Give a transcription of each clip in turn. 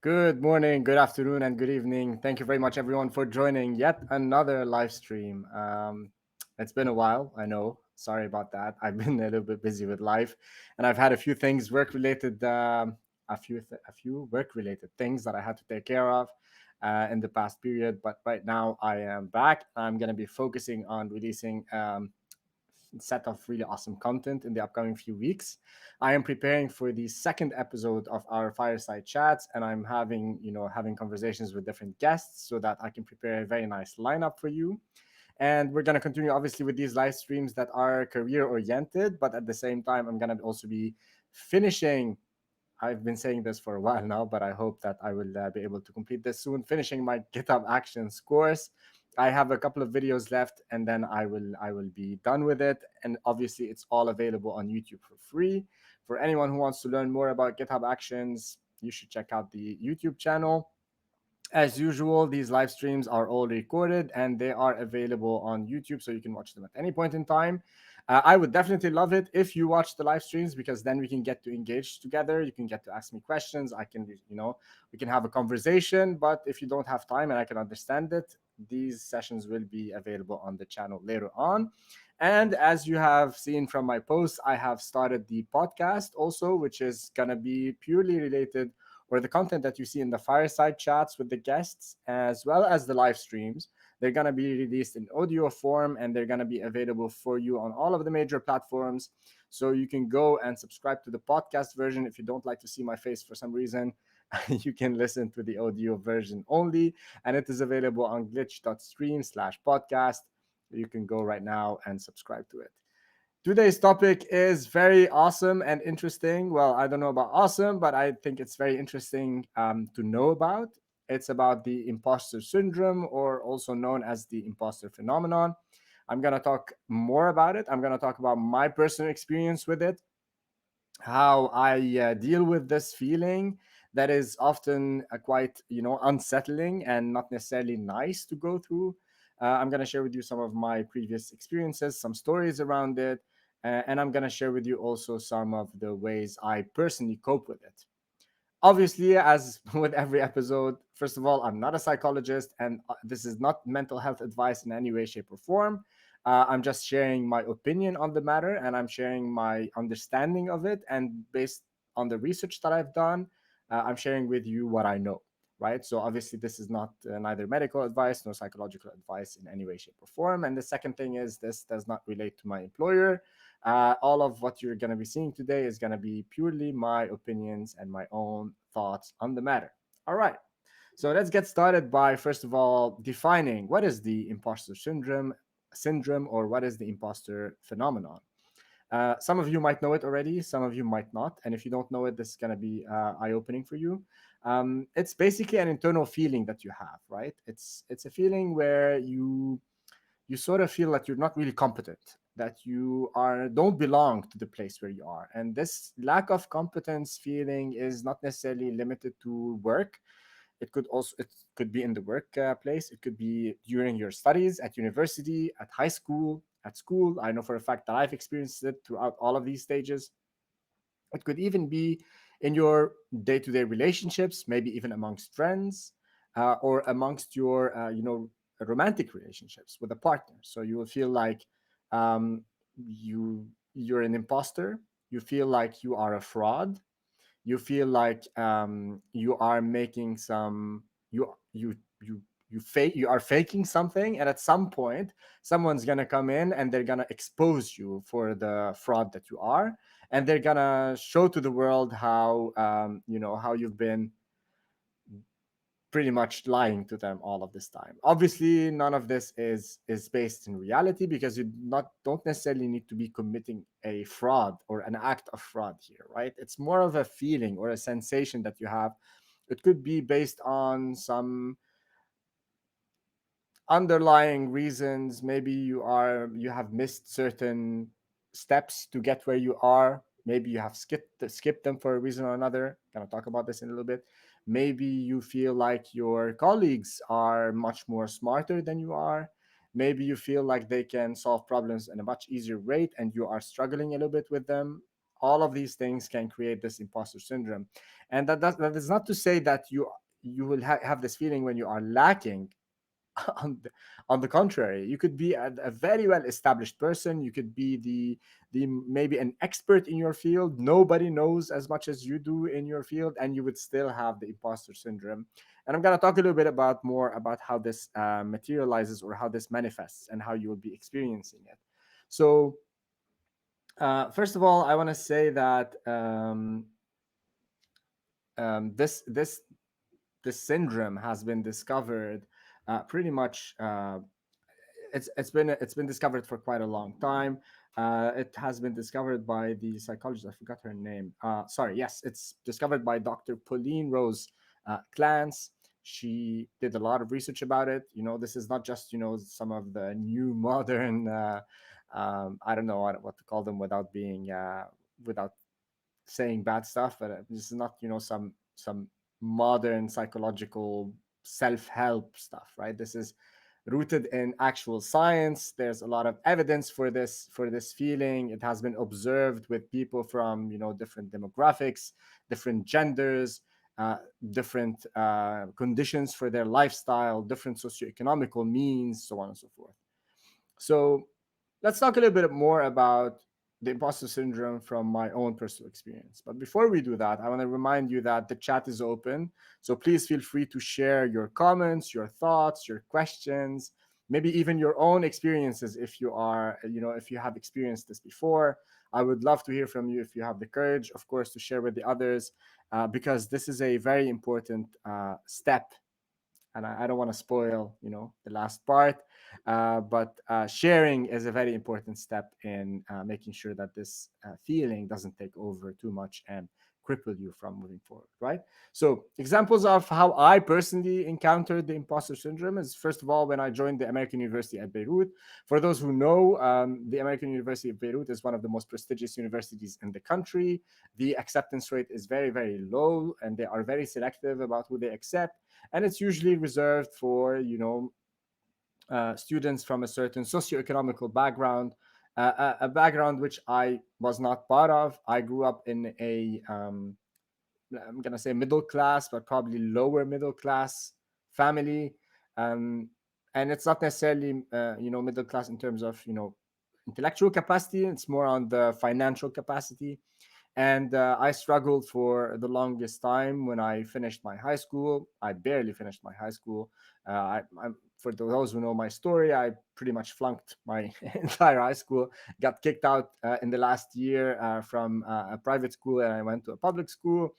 Good morning, good afternoon, and good evening. Thank you very much, everyone, for joining yet another live stream. It's been a while, I know. Sorry about that. I've been a little bit busy with life, and I've had a few things work related, a few work related things that I had to take care of in the past period. But right now, I am back. I'm going to be focusing on releasing set of really awesome content in the upcoming few weeks. I am preparing for the second episode of our fireside chats, and I'm having conversations with different guests so that I can prepare a very nice lineup for you. And we're going to continue obviously with these live streams that are career oriented, but at the same time I'm going to also be finishing. I've been saying this for a while now, but I hope that I will be able to complete this soon. Finishing my GitHub Actions course, I have a couple of videos left, and then I will be done with it. And obviously, it's all available on YouTube for free. For anyone who wants to learn more about GitHub Actions, you should check out the YouTube channel. As usual, these live streams are all recorded and they are available on YouTube, so you can watch them at any point in time. I would definitely love it if you watch the live streams because then we can get to engage together. You can get to ask me questions. We can have a conversation. But if you don't have time and I can understand it, these sessions will be available on the channel later on. And as you have seen from my posts, I have started the podcast also, which is going to be purely related, or the content that you see in the fireside chats with the guests, as well as the live streams. They're going to be released in audio form and they're going to be available for you on all of the major platforms. So you can go and subscribe to the podcast version. If you don't like to see my face for some reason, you can listen to the audio version only. And it is available on glich.stream/podcast. You can go right now and subscribe to it. Today's topic is very awesome and interesting. Well, I don't know about awesome, but I think it's very interesting to know about. It's about the imposter syndrome, or also known as the imposter phenomenon. I'm going to talk more about it. I'm going to talk about my personal experience with it, how I deal with this feeling that is often quite, unsettling and not necessarily nice to go through. I'm going to share with you some of my previous experiences, some stories around it, and I'm going to share with you also some of the ways I personally cope with it. Obviously, as with every episode, first of all, I'm not a psychologist, and this is not mental health advice in any way, shape, or form. I'm just sharing my opinion on the matter, and I'm sharing my understanding of it. And based on the research that I've done, I'm sharing with you what I know, right? So, obviously, this is not neither medical advice nor psychological advice in any way, shape, or form. And the second thing is, this does not relate to my employer. All of what you're going to be seeing today is going to be purely my opinions and my own thoughts on the matter. All right. So let's get started by first of all defining what is the imposter syndrome, or what is the imposter phenomenon. Some of you might know it already, some of you might not, and if you don't know it, this is going to be eye-opening for you. It's basically an internal feeling that you have, right? It's a feeling where you sort of feel that you're not really competent, that you are don't belong to the place where you are. And this lack of competence feeling is not necessarily limited to work. It could be in the workplace. It could be during your studies at university, at high school, at school. I know for a fact that I've experienced it throughout all of these stages. It could even be in your day-to-day relationships, maybe even amongst friends, or amongst your, romantic relationships with a partner. So you will feel like um, you're an imposter. You feel like you are a fraud. You feel like you are making some you you are faking something, and at some point someone's gonna come in and they're gonna expose you for the fraud that you are, and they're gonna show to the world how how you've been pretty much lying to them all of this time. Obviously, none of this is based in reality, because you not don't necessarily need to be committing a fraud or an act of fraud here, right? It's more of a feeling or a sensation that you have. It could be based on some underlying reasons. Maybe you have missed certain steps to get where you are. Maybe you have skipped them for a reason or another. Gonna talk about this in a little bit. Maybe you feel like your colleagues are much more smarter than you are. Maybe you feel like they can solve problems in a much easier rate and you are struggling a little bit with them. All of these things can create this imposter syndrome, and that is not to say that you will have this feeling when you are lacking. on the, on the contrary, you could be a very well established person. You could be the maybe an expert in your field. Nobody knows as much as you do in your field, and you would still have the imposter syndrome. And I'm going to talk a little bit about more about how this materializes, or how this manifests, and how you will be experiencing it. So first of all, I want to say that this syndrome has been discovered pretty much it's been discovered for quite a long time. It has been discovered by the psychologist. I forgot her name. Sorry. Yes, it's discovered by Dr. Pauline Rose Clance. She did a lot of research about it. This is not just some of the new modern. I don't know what to call them without being without saying bad stuff, but this is not some modern psychological self-help stuff, right? This is rooted in actual science. There's a lot of evidence for this feeling. It has been observed with people from different demographics, different genders, uh, different conditions for their lifestyle, different socioeconomical means, so on and so forth. So let's talk a little bit more about the imposter syndrome from my own personal experience. But before we do that, I want to remind you that the chat is open. So please feel free to share your comments, your thoughts, your questions, maybe even your own experiences if you have experienced this before. I would love to hear from you if you have the courage, of course, to share with the others, because this is a very important step, and I don't want to spoil the last part, but sharing is a very important step in making sure that this feeling doesn't take over too much and cripple you from moving forward, right? So examples of how I personally encountered the imposter syndrome is, first of all, when I joined the American University at Beirut. For those who know, the American University of Beirut is one of the most prestigious universities in the country. The acceptance rate is very, very low, and they are very selective about who they accept, and it's usually reserved for students from a certain socioeconomical background, a background which I was not part of. I grew up in a I'm gonna say middle class, but probably lower middle class family, um, and it's not necessarily middle class in terms of intellectual capacity. It's more on the financial capacity. And I struggled for the longest time when I finished my high school. I barely finished my high school. For those who know my story, I pretty much flunked my entire high school, got kicked out in the last year from a private school, and I went to a public school.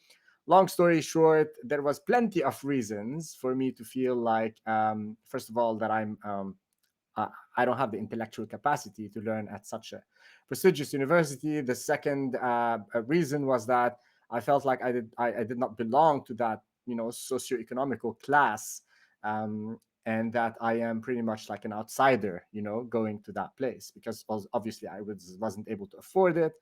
Long story short, there was plenty of reasons for me to feel like, first of all, that uh, I don't have the intellectual capacity to learn at such a prestigious university. The second reason was that I felt like I did not belong to that socioeconomical class, and that I am pretty much like an outsider, going to that place, because obviously I wasn't able to afford it.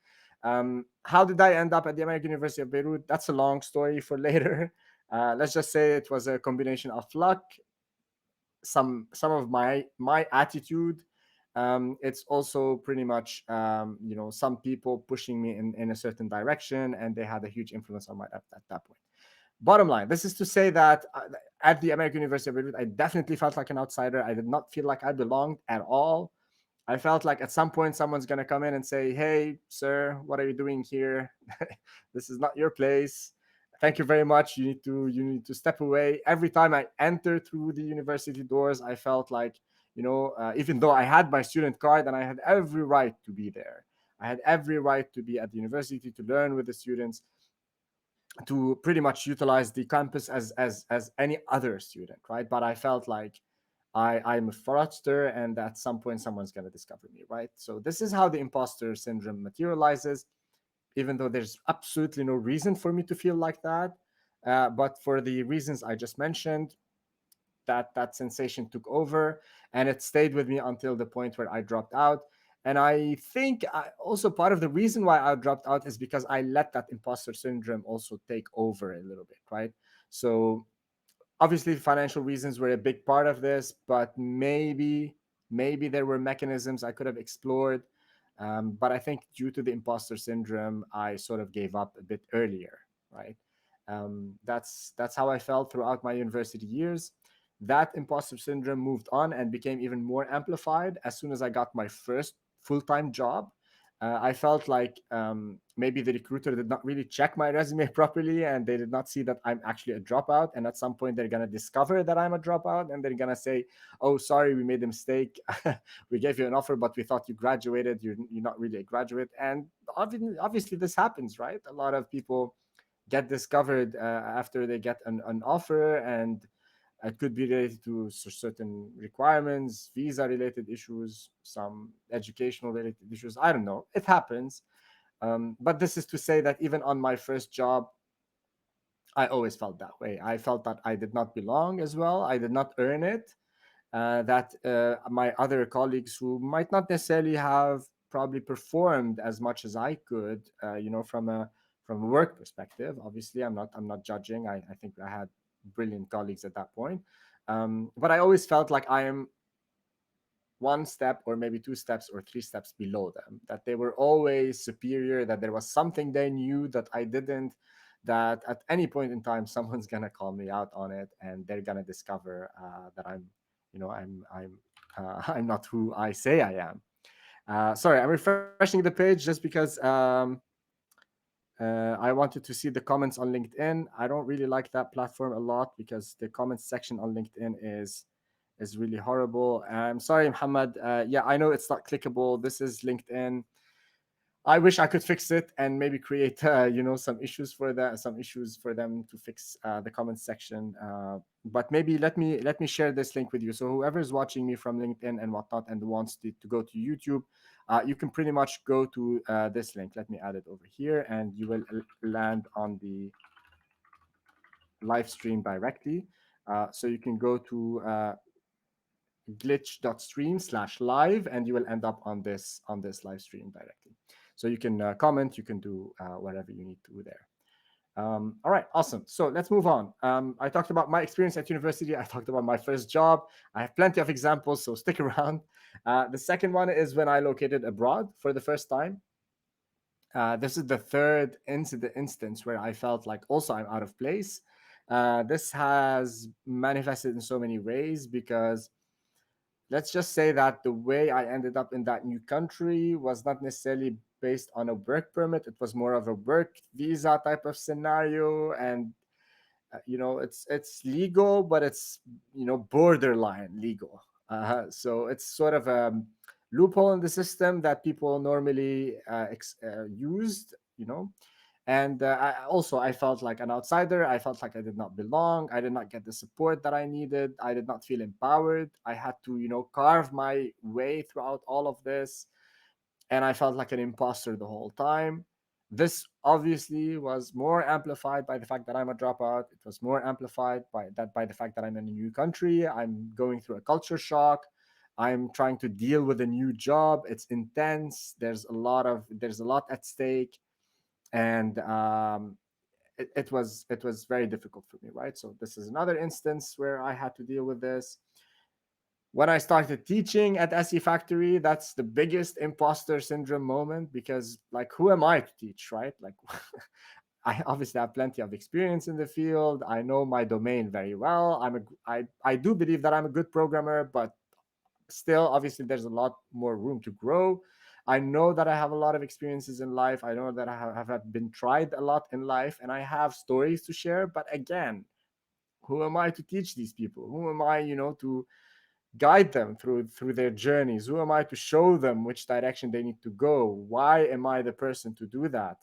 How did I end up at the American University of Beirut? That's a long story for later. Let's just say it was a combination of luck, some of my attitude. It's also pretty much some people pushing me in a certain direction, and they had a huge influence on my at that point. Bottom line, this is to say that at the American University of Beirut, I definitely felt like an outsider. I did not feel like I belonged at all. I felt like at some point someone's gonna come in and say, "Hey, sir, what are you doing here? This is not your place. Thank you very much. You need to step away." Every time I entered through the university doors, I felt like, even though I had my student card and I had every right to be there, I had every right to be at the university to learn with the students, to pretty much utilize the campus as any other student, right? But I felt like I'm a fraudster, and at some point someone's going to discover me, right? So this is how the imposter syndrome materializes, even though there's absolutely no reason for me to feel like that. But for the reasons I just mentioned, that sensation took over, and it stayed with me until the point where I dropped out. And I think also part of the reason why I dropped out is because I let that imposter syndrome also take over a little bit, right? So obviously financial reasons were a big part of this, but maybe there were mechanisms I could have explored. But I think due to the imposter syndrome, I sort of gave up a bit earlier, right? That's how I felt throughout my university years. That imposter syndrome moved on and became even more amplified as soon as I got my first full-time job. I felt like maybe the recruiter did not really check my resume properly, and they did not see that I'm actually a dropout. And at some point, they're gonna discover that I'm a dropout, and they're gonna say, "Oh, sorry, we made a mistake. We gave you an offer, but we thought you graduated. You're not really a graduate." And obviously, this happens, right? A lot of people get discovered after they get an offer, and it could be related to certain requirements, visa related issues, some educational related issues. I don't know. It happens. But this is to say that even on my first job, I always felt that way. I felt that I did not belong as well. I did not earn it. That my other colleagues who might not necessarily have probably performed as much as I could, from a work perspective. Obviously, I'm not judging. I think I had brilliant colleagues at that point, but I always felt like I am one step or maybe two steps or three steps below them, that they were always superior, that there was something they knew that I didn't, that at any point in time someone's gonna call me out on it, and they're gonna discover that I'm not who I say I am. Sorry, I'm refreshing the page just because I wanted to see the comments on LinkedIn. I don't really like that platform a lot because the comments section on LinkedIn is really horrible. I'm sorry, Muhammad. Yeah, I know it's not clickable. This is LinkedIn. I wish I could fix it and maybe create, some issues for them to fix the comments section. But maybe let me share this link with you. So whoever is watching me from LinkedIn and whatnot and wants to go to YouTube, you can pretty much go to this link. Let me add it over here, and you will land on the live stream directly. So you can go to glich.stream/live, and you will end up on this live stream directly. So you can comment, you can do whatever you need to do there. All right, awesome. So let's move on. I talked about my experience at university. I talked about my first job. I have plenty of examples, so stick around. The second one is when I located abroad for the first time. This is the third instance where I felt like also I'm out of place. This has manifested in so many ways because let's just say that the way I ended up in that new country was not necessarily based on a work permit. It was more of a work visa type of scenario, and it's legal, but it's borderline legal. So it's sort of a loophole in the system that people normally used. And I felt like an outsider. I felt like I did not belong. I did not get the support that I needed. I did not feel empowered. I had to carve my way throughout all of this, and I felt like an imposter the whole time. This obviously was more amplified by the fact that I'm a dropout. It was more amplified by the fact that I'm in a new country. I'm going through a culture shock. I'm trying to deal with a new job. It's intense. There's a lot at stake, and it was very difficult for me, right? So this is another instance where I had to deal with this. When I started teaching at SE Factory, that's the biggest imposter syndrome moment because, like, who am I to teach, right? Like, I obviously have plenty of experience in the field. I know my domain very well. I do believe that I'm a good programmer, but still, obviously, there's a lot more room to grow. I know that I have a lot of experiences in life. I know that I have been tried a lot in life, and I have stories to share. But again, who am I to teach these people? Who am I, to guide them through their journeys? Who am I to show them which direction they need to go? Why am I the person to do that?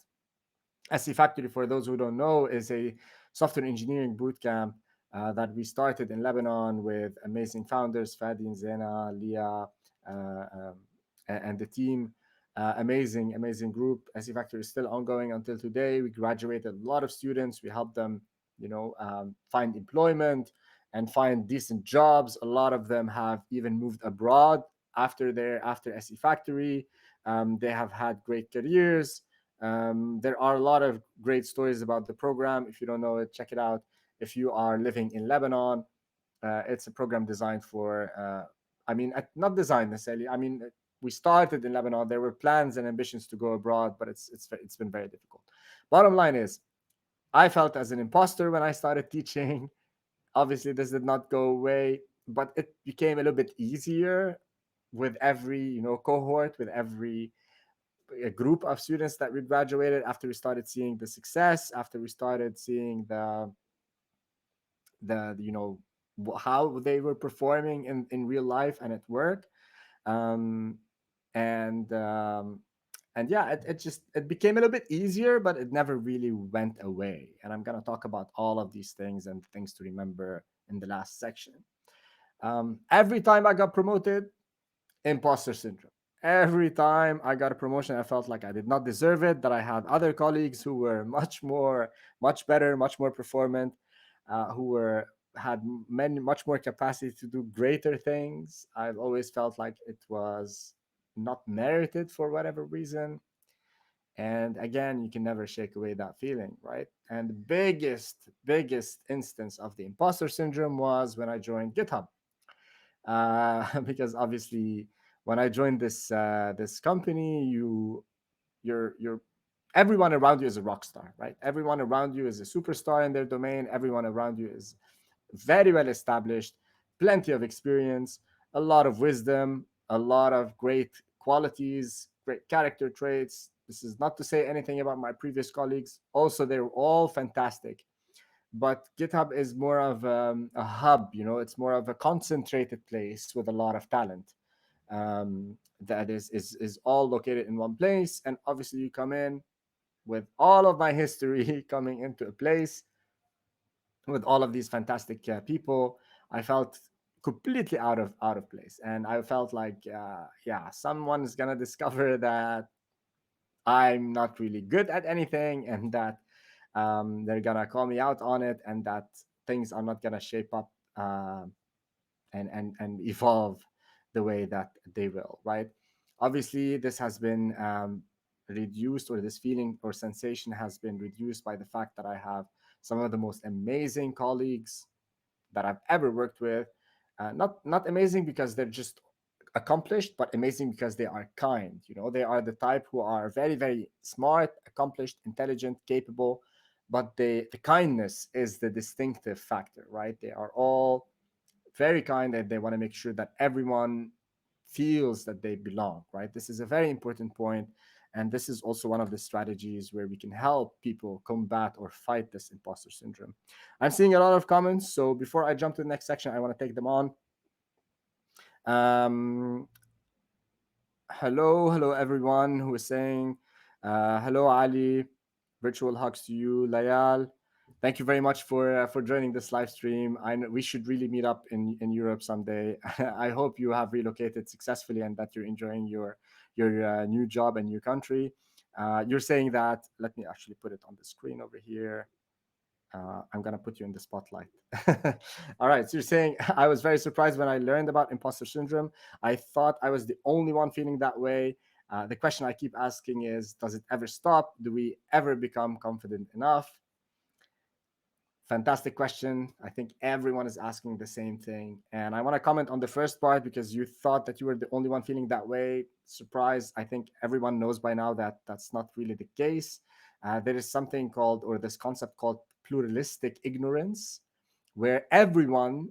SE Factory, for those who don't know, is a software engineering bootcamp that we started in Lebanon with amazing founders, Fadi, Zena, Leah, and the team. Amazing group. SE Factory is still ongoing until today. We graduated a lot of students. We helped them, find employment and find decent jobs. A lot of them have even moved abroad after SE Factory. They have had great careers. There are a lot of great stories about the program. If you don't know it, check it out. If you are living in Lebanon, it's a program designed for, not designed necessarily. we started in Lebanon, there were plans and ambitions to go abroad, but it's been very difficult. Bottom line is, I felt as an imposter when I started teaching. Obviously, this did not go away, but it became a little bit easier with every cohort, with every group of students that we graduated, after we started seeing the success, after we started seeing the how they were performing in real life and at work. um, and yeah, it became a little bit easier, but it never really went away. And I'm going to talk about all of these things and things to remember in the last section. Every time I got promoted, imposter syndrome. Every time I got a promotion, I felt like I did not deserve it, that I had other colleagues who were much better, much more performant, who were had much more capacity to do greater things. I've always felt like it was not merited for whatever reason. And again, you can never shake away that feeling, right? And the biggest instance of the imposter syndrome was when I joined GitHub. Because obviously, when I joined this company, you're everyone around you is a rock star, right? Everyone around you is a superstar in their domain. Everyone around you is very well established, plenty of experience, a lot of wisdom, a lot of great qualities, great character traits. This is not to say anything about my previous colleagues. Also, they're all fantastic. But GitHub is more of a hub, it's more of a concentrated place with a lot of talent. That is all located in one place. And obviously, you come in with all of my history coming into a place with all of these fantastic people. I felt completely out of place, and I felt like, yeah, someone's gonna discover that I'm not really good at anything, and that they're gonna call me out on it, and that things are not gonna shape up and evolve the way that they will, right? Obviously, this has been reduced, or this feeling or sensation has been reduced by the fact that I have some of the most amazing colleagues that I've ever worked with. Not amazing because they're just accomplished, but amazing because they are kind. They are the type who are very, very smart, accomplished, intelligent, capable, but the kindness is the distinctive factor, right? They are all very kind, and they want to make sure that everyone feels that they belong, right? This is a very important point, and this is also one of the strategies where we can help people combat or fight this imposter syndrome. I'm seeing a lot of comments, so before I jump to the next section, I want to take them on. um, hello everyone who is saying hello, Ali. Virtual hugs to you, Layal. Thank you very much for joining this live stream. I know we should really meet up in Europe someday. I hope you have relocated successfully and that you're enjoying your new job and new country. You're saying that. Let me actually put it on the screen over here. I'm gonna put you in the spotlight. All right. So you're saying I was very surprised when I learned about imposter syndrome. I thought I was the only one feeling that way. The question I keep asking is, does it ever stop? Do we ever become confident enough? Fantastic question. I think everyone is asking the same thing. And I want to comment on the first part because you thought that you were the only one feeling that way. Surprise. I think everyone knows by now that that's not really the case. There is something called, or this concept called pluralistic ignorance, where everyone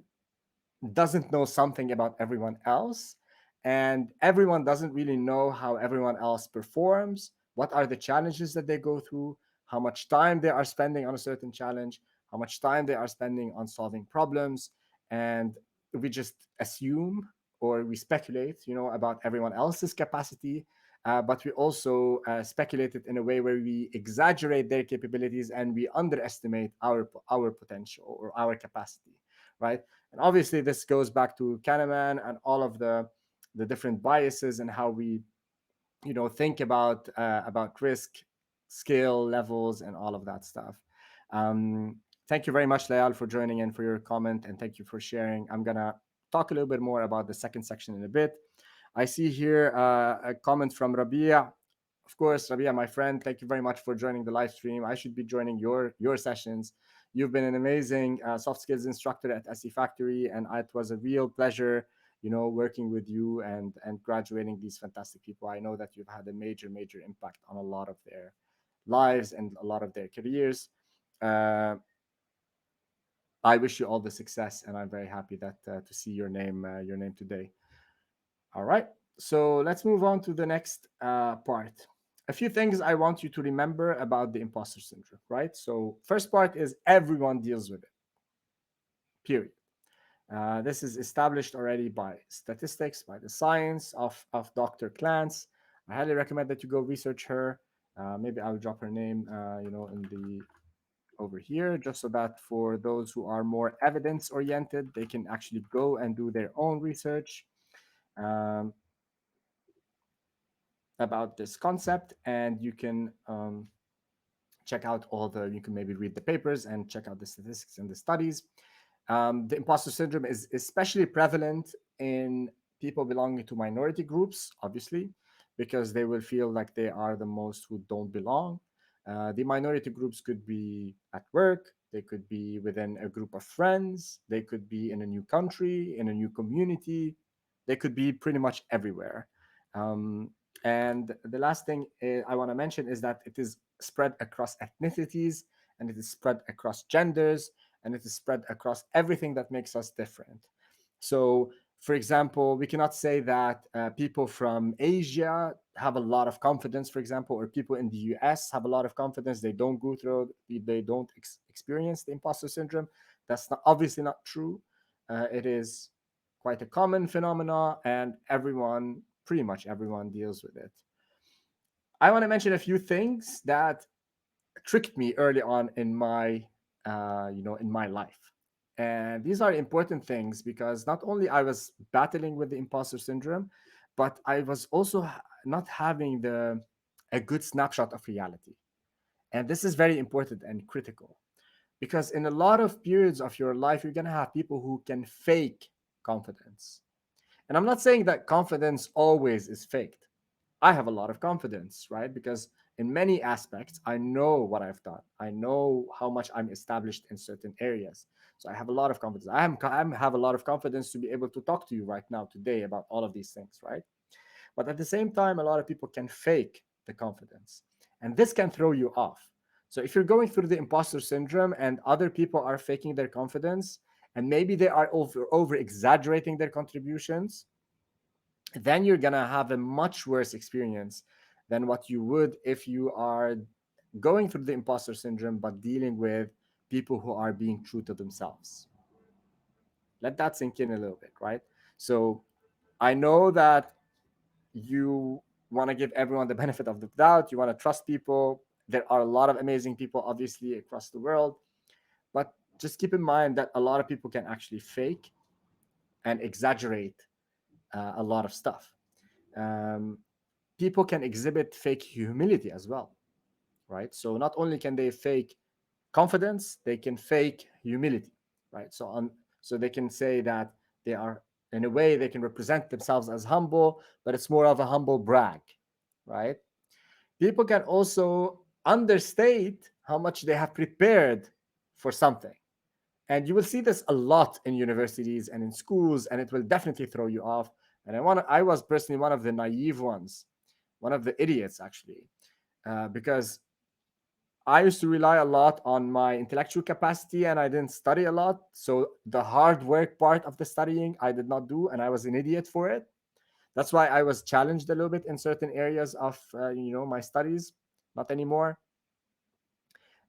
doesn't know something about everyone else, and everyone doesn't really know how everyone else performs, what are the challenges that they go through, how much time they are spending on a certain challenge, how much time they are spending on solving problems. And we just assume, or we speculate, about everyone else's capacity. But we also speculate it in a way where we exaggerate their capabilities and we underestimate our potential or our capacity, right? And obviously, this goes back to Kahneman and all of the different biases and how we, think about risk, skill levels, and all of that stuff. Um, Thank you very much, Layal, for joining in, for your comment, and thank you for sharing. I'm gonna talk a little bit more about the second section in a bit. I see here a comment from Rabia. Of course, Rabia, my friend, thank you very much for joining the live stream. I should be joining your sessions. You've been an amazing soft skills instructor at SE Factory, and it was a real pleasure working with you and graduating these fantastic people. I know that you've had a major impact on a lot of their lives and a lot of their careers. uh, I wish you all the success, and I'm very happy that to see your name today. All right, so let's move on to the next part. A few things I want you to remember about the imposter syndrome, right? So first part is everyone deals with it. Period. This is established already by statistics, by the science of Dr. Clance. I highly recommend that you go research her. Maybe I'll drop her name, in the over here, just so that for those who are more evidence oriented, they can actually go and do their own research um, about this concept, and you can check out you can maybe read the papers and check out the statistics and the studies. The imposter syndrome is especially prevalent in people belonging to minority groups, obviously, because they will feel like they are the most who don't belong. The minority groups could be at work, they could be within a group of friends, they could be in a new country, in a new community, they could be pretty much everywhere. Um, and the last thing I want to mention is that it is spread across ethnicities, and it is spread across genders, and it is spread across everything that makes us different. So, for example, we cannot say that people from Asia have a lot of confidence, for example, or people in the US have a lot of confidence. They don't experience the imposter syndrome. That's not obviously not true. It is quite a common phenomena, and pretty much everyone, deals with it. I want to mention a few things that tricked me early on in my life. And these are important things because not only I was battling with the imposter syndrome, but I was also not having the a good snapshot of reality. And this is very important and critical because in a lot of periods of your life, you're going to have people who can fake confidence. And I'm not saying that confidence always is faked. I have a lot of confidence, right? Because in many aspects, I know what I've done. I know how much I'm established in certain areas. So I have a lot of confidence. Have a lot of confidence to be able to talk to you right now today about all of these things, right? But at the same time, a lot of people can fake the confidence, and this can throw you off. So if you're going through the imposter syndrome and other people are faking their confidence, and maybe they are over exaggerating their contributions, then you're gonna have a much worse experience than what you would if you are going through the imposter syndrome but dealing with people who are being true to themselves. Let that sink in a little bit, right? So I know that you want to give everyone the benefit of the doubt, you want to trust people. There are a lot of amazing people, obviously, across the world, but just keep in mind that a lot of people can actually fake and exaggerate a lot of stuff. Um, People can exhibit fake humility as well, right? So not only can they fake confidence, they can fake humility, right? So they can say that they are, in a way, they can represent themselves as humble, but it's more of a humble brag, right? People can also understate how much they have prepared for something. And you will see this a lot in universities and in schools, and it will definitely throw you off. And I was personally one of the naive ones, one of the idiots actually, because I used to rely a lot on my intellectual capacity and I didn't study a lot. So the hard work part of the studying I did not do, and I was an idiot for it. That's why I was challenged a little bit in certain areas of my studies. Not anymore,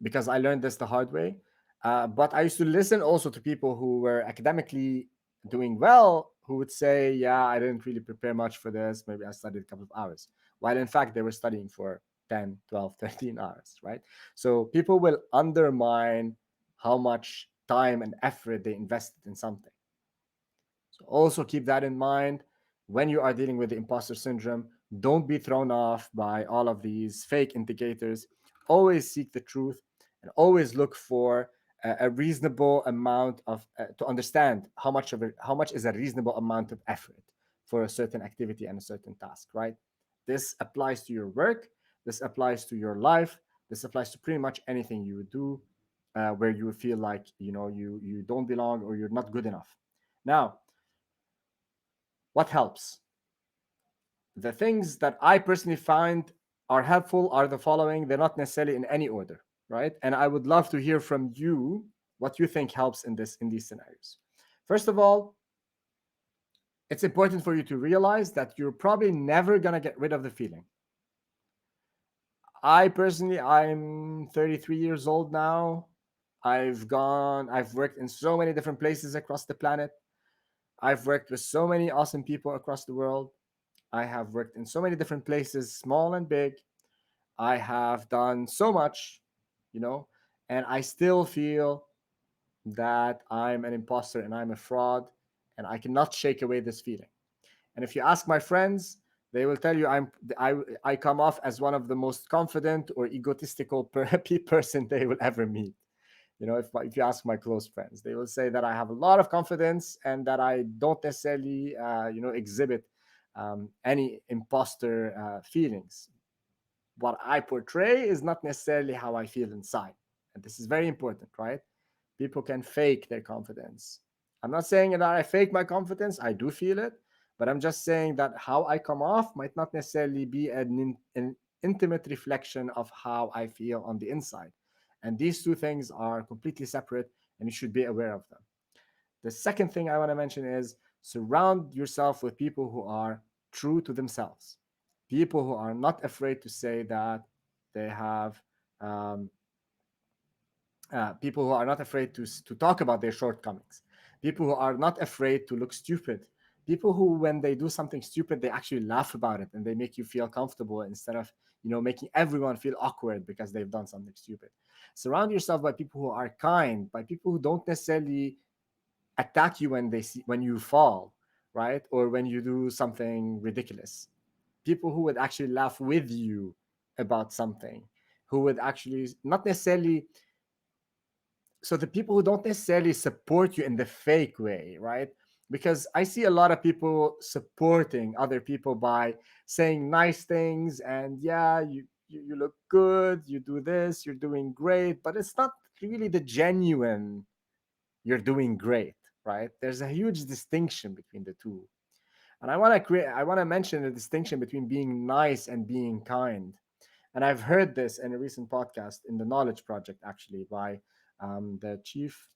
because I learned this the hard way. But I used to listen also to people who were academically doing well, who would say, "Yeah, I didn't really prepare much for this. Maybe I studied a couple of hours." While in fact, they were studying for 10, 12, 13 hours, right? So people will undermine how much time and effort they invested in something. So also keep that in mind when you are dealing with the imposter syndrome. Don't be thrown off by all of these fake indicators. Always seek the truth and always look for a reasonable amount of to understand how much is a reasonable amount of effort for a certain activity and a certain task, right? This applies to your work, this applies to your life, this applies to pretty much anything you would do where you feel like you don't belong or you're not good enough. Now, what helps? The things that I personally find are helpful are the following. They're not necessarily in any order, right? And I would love to hear from you what you think helps in these scenarios. First of all, it's important for you to realize that you're probably never going to get rid of the feeling. I personally, I'm 33 years old now. I've worked in so many different places across the planet. I've worked with so many awesome people across the world. I have worked in so many different places, small and big. I have done so much, you know, and I still feel that I'm an imposter and I'm a fraud, and I cannot shake away this feeling. And if you ask my friends, they will tell you I I come off as one of the most confident or egotistical person they will ever meet. You know, if you ask my close friends, they will say that I have a lot of confidence and that I don't necessarily exhibit any imposter feelings. What I portray is not necessarily how I feel inside, and this is very important, right? People can fake their confidence. I'm not saying that I fake my confidence, I do feel it, but I'm just saying that how I come off might not necessarily be an intimate reflection of how I feel on the inside. And these two things are completely separate, and you should be aware of them. The second thing I want to mention is surround yourself with people who are true to themselves, people who are not afraid to say that they have um, people who are not afraid to talk about their shortcomings, people who are not afraid to look stupid, people who, when they do something stupid, they actually laugh about it and they make you feel comfortable instead of making everyone feel awkward because they've done something stupid. Surround yourself by people who are kind, by people who don't necessarily attack you when you fall, right, or when you do something ridiculous. People who would actually laugh with you about something, who would actually not necessarily, so the people who don't necessarily support you in the fake way, right? Because I see a lot of people supporting other people by saying nice things and, yeah, you look good, you do this, you're doing great, but it's not really the genuine you're doing great, right? There's a huge distinction between the two. And I want to mention the distinction between being nice and being kind. And I've heard this in a recent podcast in the Knowledge Project, actually, by the chief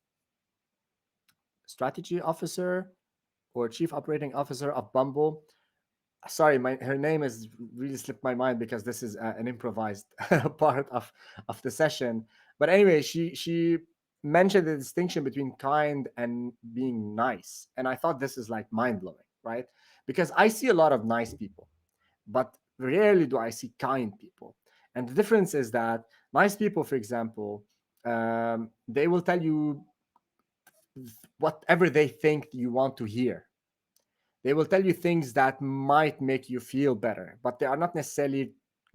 strategy officer or chief operating officer of Bumble. Sorry, her name is really slipped my mind because this is an improvised part of the session. But anyway, she mentioned the distinction between kind and being nice, and I thought this is like mind blowing, right? Because I see a lot of nice people, but rarely do I see kind people. And the difference is that nice people, for example, they will tell you whatever they think you want to hear. They will tell you things that might make you feel better, but they are not necessarily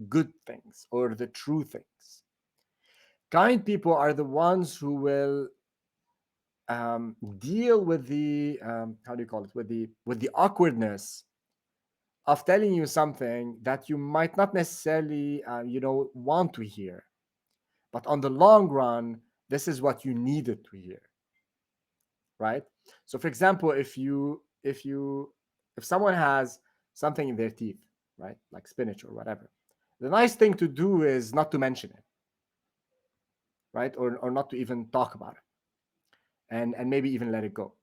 good things or the true things. Kind people are the ones who will deal with the how do you call it, with the awkwardness of telling you something that you might not necessarily want to hear, but on the long run, this is what you needed to hear, right? So, for example, if someone has something in their teeth, right, like spinach or whatever, the nice thing to do is not to mention it, right, or not to even talk about it, and maybe even let it go.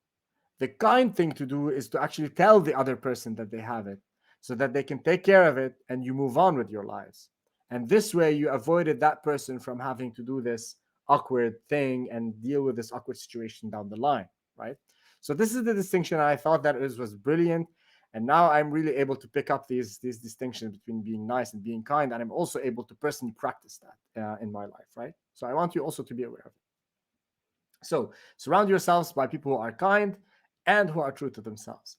The kind thing to do is to actually tell the other person that they have it so that they can take care of it and you move on with your lives. And this way, you avoided that person from having to do this awkward thing and deal with this awkward situation down the line, right? So, this is the distinction. I thought that it was brilliant. And now I'm really able to pick up these distinctions between being nice and being kind. And I'm also able to personally practice that in my life, right? So, I want you also to be aware of it. So, surround yourselves by people who are kind and who are true to themselves.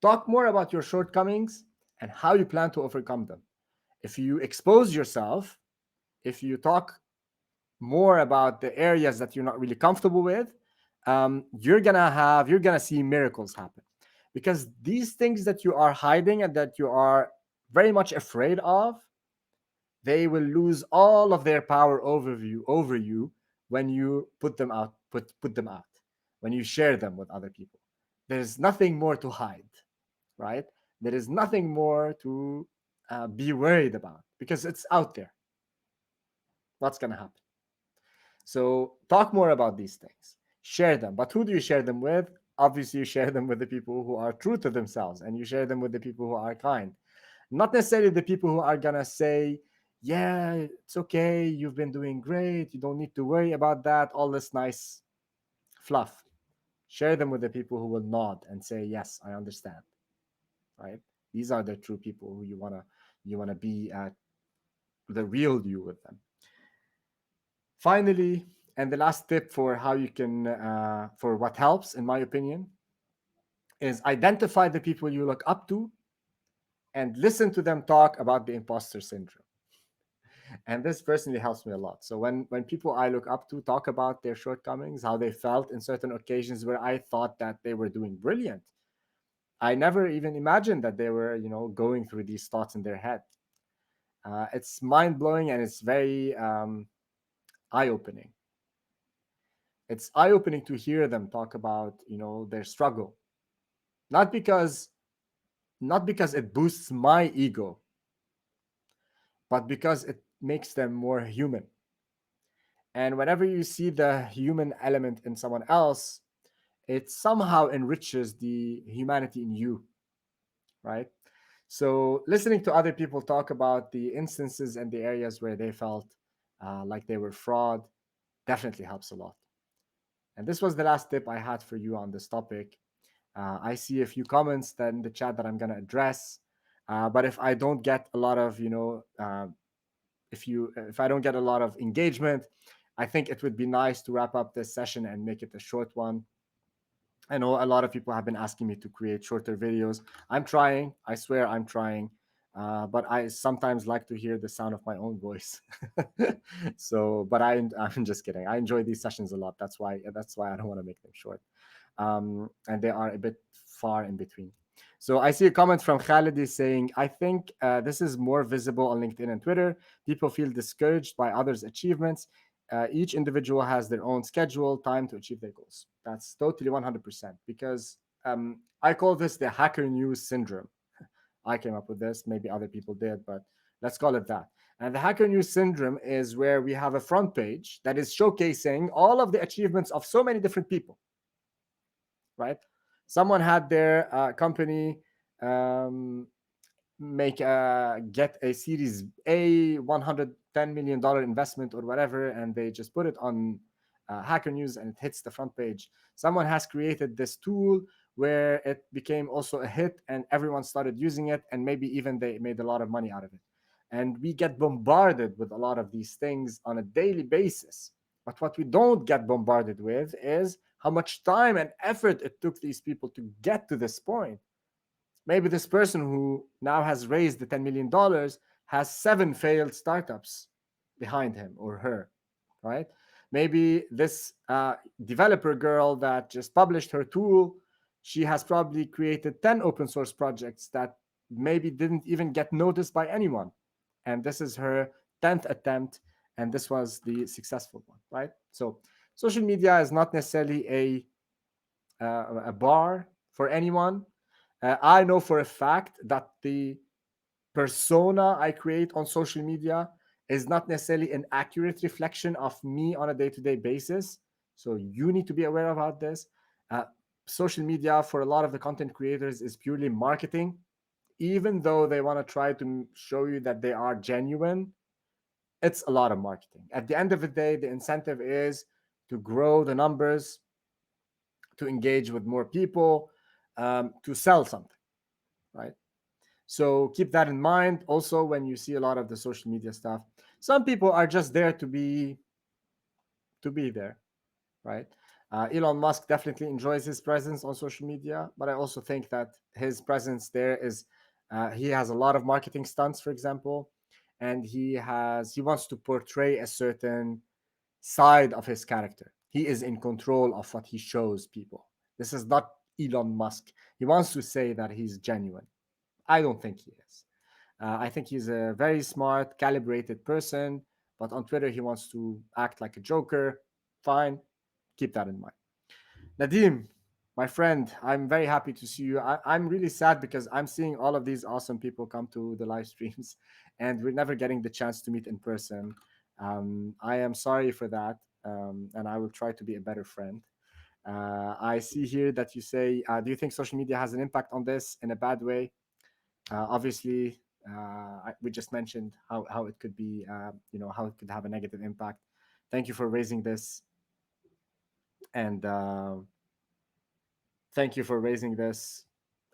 Talk more about your shortcomings and how you plan to overcome them. If you expose yourself, if you talk more about the areas that you're not really comfortable with, you're gonna see miracles happen, because these things that you are hiding and that you are very much afraid of, they will lose all of their power over you when you put them out, when you share them with other people. There's nothing more to hide, right? There is nothing more to be worried about because it's out there. What's going to happen? So talk more about these things. Share them. But who do you share them with? Obviously, you share them with the people who are true to themselves, and you share them with the people who are kind. Not necessarily the people who are going to say, yeah, it's okay, you've been doing great, you don't need to worry about that, all this nice fluff. Share them with the people who will nod and say, yes, I understand, right? These are the true people who you want to be at the real you with them. Finally, and the last tip for how you can, for what helps, in my opinion, is identify the people you look up to and listen to them talk about the imposter syndrome. And this personally helps me a lot. So when people I look up to talk about their shortcomings, how they felt in certain occasions where I thought that they were doing brilliant, I never even imagined that they were, going through these thoughts in their head. It's mind blowing and it's very eye opening. It's eye opening to hear them talk about, their struggle, not because not because it boosts my ego, but because it makes them more human. And whenever you see the human element in someone else, it somehow enriches the humanity in you, right? So listening to other people talk about the instances and the areas where they felt like they were fraud definitely helps a lot. And this was the last tip I had for you on this topic. I see a few comments that in the chat that I'm going to address. But if I don't get a lot of, if I don't get a lot of engagement, I think it would be nice to wrap up this session and make it a short one. I know a lot of people have been asking me to create shorter videos. I'm trying. I swear I'm trying. But I sometimes like to hear the sound of my own voice. So, but I'm just kidding. I enjoy these sessions a lot. That's why I don't want to make them short. And they are a bit far in between. So I see a comment from Khalidi saying, I think this is more visible on LinkedIn and Twitter. People feel discouraged by others' achievements. Each individual has their own schedule, time to achieve their goals. That's totally 100% because I call this the hacker news syndrome. I came up with this, maybe other people did, but let's call it that. And the hacker news syndrome is where we have a front page that is showcasing all of the achievements of so many different people, right? Someone had their company um, get a Series A $110 million investment or whatever, and they just put it on Hacker News, and it hits the front page. Someone has created this tool where it became also a hit, and everyone started using it, and maybe even they made a lot of money out of it. And we get bombarded with a lot of these things on a daily basis. But what we don't get bombarded with is how much time and effort it took these people to get to this point. Maybe this person who now has raised the $10 million has 7 failed startups behind him or her, right? Maybe this developer girl that just published her tool, she has probably created 10 open source projects that maybe didn't even get noticed by anyone. And this is her 10th attempt, and this was the successful one, right? So social media is not necessarily a bar for anyone. I know for a fact that the persona I create on social media is not necessarily an accurate reflection of me on a day to day basis. So you need to be aware about this. Uh, Social media for a lot of the content creators is purely marketing. Even though they want to try to show you that they are genuine, it's a lot of marketing. At the end of the day, the incentive is to grow the numbers, to engage with more people, to sell something, right? So keep that in mind. Also, when you see a lot of the social media stuff, some people are just there to be there, right? Elon Musk definitely enjoys his presence on social media, but I also think that his presence there is he has a lot of marketing stunts, for example, and he wants to portray a certain side of his character. He is in control of what he shows people. This is not Elon Musk. He wants to say that he's genuine. I don't think he is. I think he's a very smart, calibrated person, but on Twitter he wants to act like a joker. Fine, keep that in mind. Nadim, My friend, I'm very happy to see you. I'm really sad because I'm seeing all of these awesome people come to the live streams and we're never getting the chance to meet in person. I am sorry for that, and I will try to be a better friend. I see here that you say, do you think social media has an impact on this in a bad way? Obviously, we just mentioned how it could be, how it could have a negative impact. Thank you for raising this, and thank you for raising this.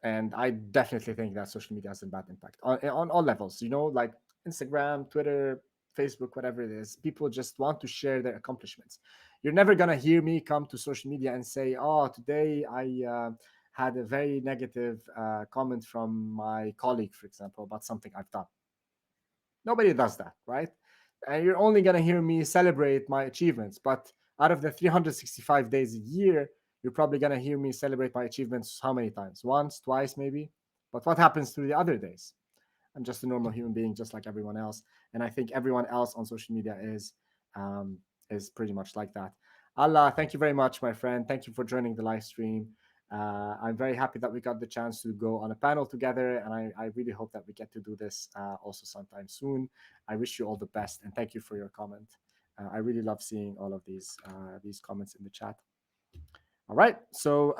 And I definitely think that social media has a bad impact on all levels, like Instagram, Twitter, Facebook, whatever it is. People just want to share their accomplishments. You're never going to hear me come to social media and say, oh, today I had a very negative comment from my colleague, for example, about something I've done. Nobody does that, right? And you're only going to hear me celebrate my achievements. But out of the 365 days a year, you're probably going to hear me celebrate my achievements how many times? Once, twice, maybe. But what happens through the other days? I'm just a normal human being, just like everyone else. And I think everyone else on social media um, is pretty much like that. Allah, thank you very much, my friend. Thank you for joining the live stream. I'm very happy that we got the chance to go on a panel together, and I really hope that we get to do this also sometime soon. I wish you all the best, and thank you for your comment. I really love seeing all of these comments in the chat. All right, so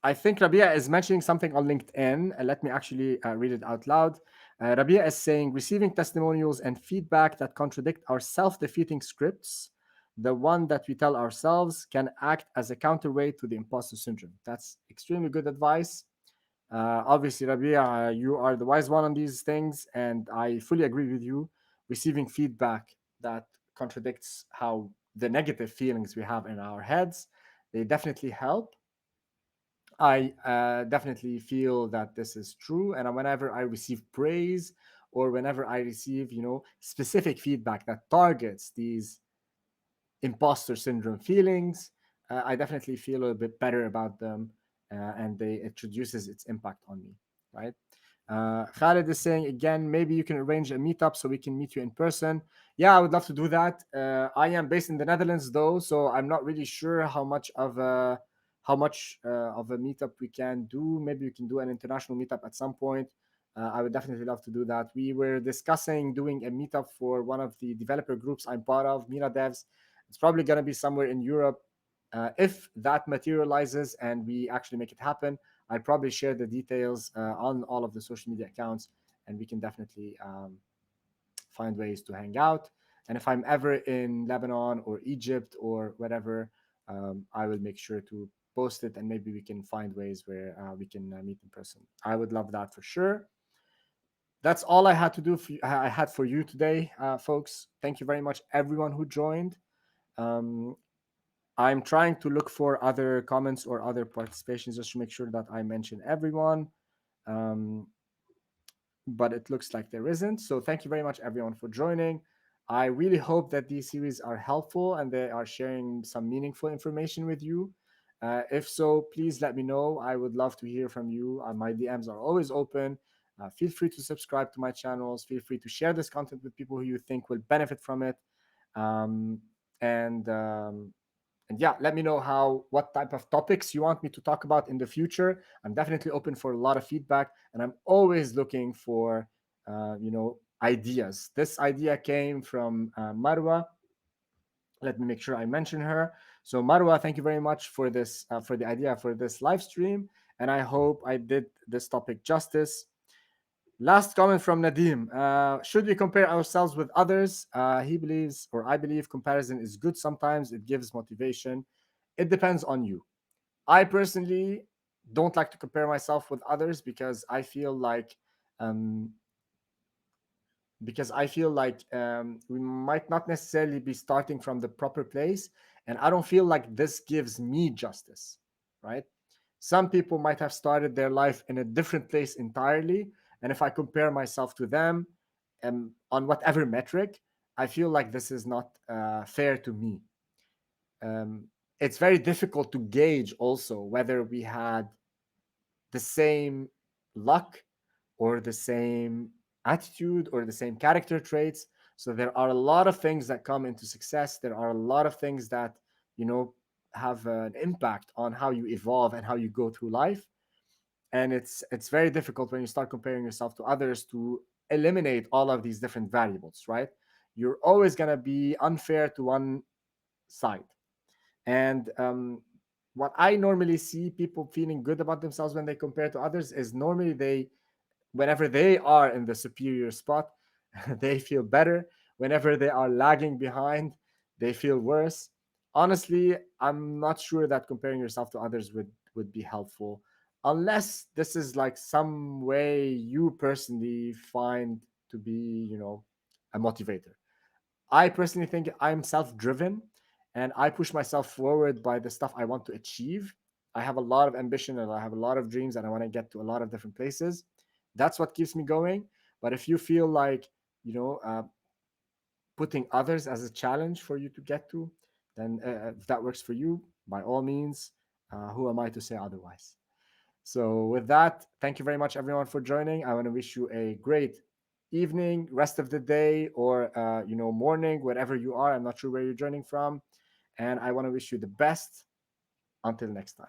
I think Rabia is mentioning something on LinkedIn. Let me actually read it out loud. Rabia is saying receiving testimonials and feedback that contradict our self defeating scripts, the one that we tell ourselves, can act as a counterweight to the imposter syndrome. That's extremely good advice. Obviously, Rabia, you are the wise one on these things, and I fully agree with you. Receiving feedback that contradicts how the negative feelings we have in our heads, they definitely help. I definitely feel that this is true. And whenever I receive praise or whenever I receive, specific feedback that targets these imposter syndrome feelings, I definitely feel a bit better about them, and it reduces its impact on me, right? Khalid is saying again, maybe you can arrange a meetup so we can meet you in person. Yeah, I would love to do that. I am based in the Netherlands though, so I'm not really sure how much of a meetup we can do. Maybe we can do an international meetup at some point. I would definitely love to do that. We were discussing doing a meetup for one of the developer groups I'm part of, Mira Devs. It's probably going to be somewhere in Europe. If that materializes and we actually make it happen, I'll probably share the details on all of the social media accounts, and we can definitely find ways to hang out. And if I'm ever in Lebanon or Egypt or whatever, I will make sure to post it, and maybe we can find ways where we can meet in person. I would love that for sure. That's all I had to do. I had for you today, folks. Thank you very much, everyone who joined. Um, I'm trying to look for other comments or other participations just to make sure that I mention everyone. Um, but it looks like there isn't. So thank you very much, everyone, for joining. I really hope that these series are helpful and they are sharing some meaningful information with you. If so, please let me know. I would love to hear from you. My DMs are always open. Feel free to subscribe to my channels. Feel free to share this content with people who you think will benefit from it. Um, and and yeah, let me know what type of topics you want me to talk about in the future. I'm definitely open for a lot of feedback, and I'm always looking for ideas. This idea came from Marwa. Let me make sure I mention her. So Marwa, thank you very much for this for the idea for this live stream, and I hope I did this topic justice. Last comment from Nadim. Should we compare ourselves with others? He believes, or I believe, comparison is good sometimes. It gives motivation. It depends on you. I personally don't like to compare myself with others um, because I feel like we might not necessarily be starting from the proper place, and I don't feel like this gives me justice, right? Some people might have started their life in a different place entirely, and if I compare myself to them, on whatever metric, I feel like this is not fair to me. Um, it's very difficult to gauge also whether we had the same luck or the same attitude or the same character traits. So there are a lot of things that come into success. There are a lot of things that, you know, have an impact on how you evolve and how you go through life. And it's very difficult when you start comparing yourself to others to eliminate all of these different variables, right? You're always going to be unfair to one side. And what I normally see people feeling good about themselves when they compare to others is normally they, whenever they are in the superior spot, they feel better. Whenever they are lagging behind, they feel worse. Honestly, I'm not sure that comparing yourself to others would be helpful, unless this is like some way you personally find to be, a motivator. I personally think I'm self-driven, and I push myself forward by the stuff I want to achieve. I have a lot of ambition and I have a lot of dreams and I want to get to a lot of different places. That's what keeps me going. But if you feel like, you know, uh, putting others as a challenge for you to get to, then if that works for you, by all means, who am I to say otherwise? So, with that, thank you very much, everyone, for joining. I want to wish you a great evening, rest of the day, or morning, wherever you are. I'm not sure where you're joining from, and I want to wish you the best. Until next time.